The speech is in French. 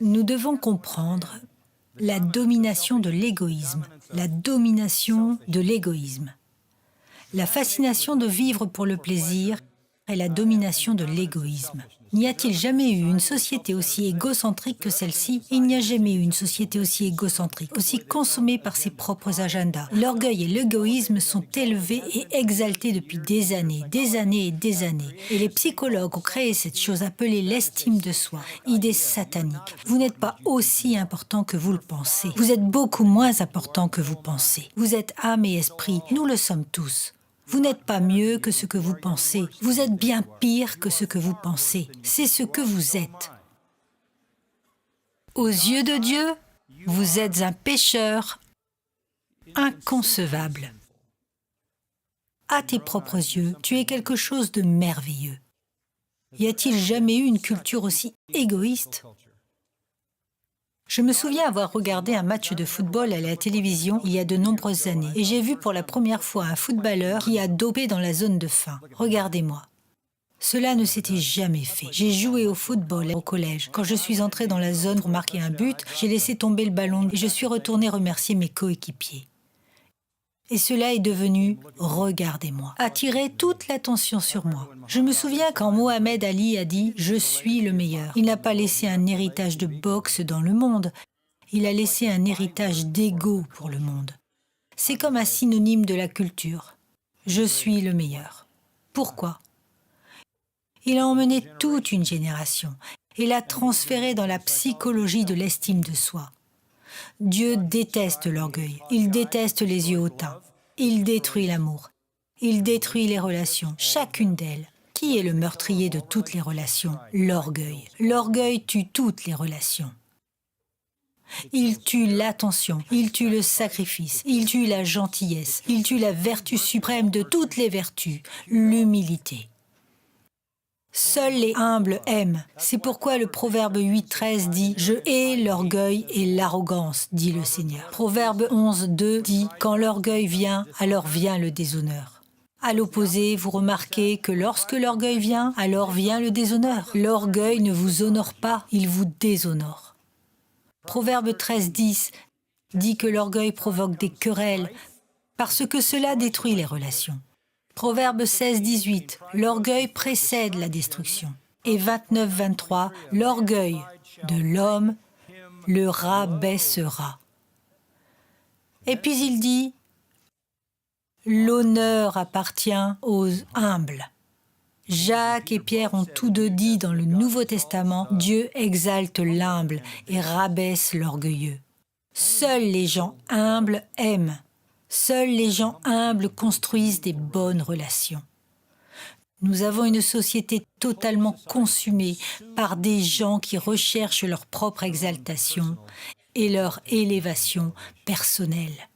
Nous devons comprendre la domination de l'égoïsme, la domination de l'égoïsme. La fascination de vivre pour le plaisir est la domination de l'égoïsme. N'y a-t-il jamais eu une société aussi égocentrique que celle-ci? Il n'y a jamais eu une société aussi égocentrique, aussi consommée par ses propres agendas. L'orgueil et l'égoïsme sont élevés et exaltés depuis des années et des années. Et les psychologues ont créé cette chose appelée l'estime de soi, idée satanique. Vous n'êtes pas aussi important que vous le pensez. Vous êtes beaucoup moins important que vous pensez. Vous êtes âme et esprit, nous le sommes tous. Vous n'êtes pas mieux que ce que vous pensez. Vous êtes bien pire que ce que vous pensez. C'est ce que vous êtes. Aux yeux de Dieu, vous êtes un pécheur inconcevable. À tes propres yeux, tu es quelque chose de merveilleux. Y a-t-il jamais eu une culture aussi égoïste? Je me souviens avoir regardé un match de football à la télévision il y a de nombreuses années et j'ai vu pour la première fois un footballeur qui a dopé dans la zone de fin. Regardez-moi. Cela ne s'était jamais fait. J'ai joué au football au collège. Quand je suis entré dans la zone pour marquer un but, j'ai laissé tomber le ballon et je suis retourné remercier mes coéquipiers. Et cela est devenu « regardez-moi », attirer toute l'attention sur moi. Je me souviens quand Mohamed Ali a dit « je suis le meilleur ». Il n'a pas laissé un héritage de boxe dans le monde, il a laissé un héritage d'ego pour le monde. C'est comme un synonyme de la culture. Je suis le meilleur. Pourquoi? Il a emmené toute une génération et l'a transféré dans la psychologie de l'estime de soi. Dieu déteste l'orgueil, il déteste les yeux hautains, il détruit l'amour, il détruit les relations, chacune d'elles. Qui est le meurtrier de toutes les relations? L'orgueil. L'orgueil tue toutes les relations. Il tue l'attention, il tue le sacrifice, il tue la gentillesse, il tue la vertu suprême de toutes les vertus, l'humilité. Seuls les humbles aiment. C'est pourquoi le Proverbe 8,13 dit « Je hais l'orgueil et l'arrogance, dit le Seigneur ». Proverbe 11,2 dit « Quand l'orgueil vient, alors vient le déshonneur ». À l'opposé, vous remarquez que lorsque l'orgueil vient, alors vient le déshonneur. L'orgueil ne vous honore pas, il vous déshonore. Proverbe 13,10 dit que l'orgueil provoque des querelles parce que cela détruit les relations. Proverbe 16,18, l'orgueil précède la destruction. Et 29,23, l'orgueil de l'homme le rabaissera. Et puis il dit, l'honneur appartient aux humbles. Jacques et Pierre ont tous deux dit dans le Nouveau Testament, Dieu exalte l'humble et rabaisse l'orgueilleux. Seuls les gens humbles aiment. Seuls les gens humbles construisent des bonnes relations. Nous avons une société totalement consumée par des gens qui recherchent leur propre exaltation et leur élévation personnelle.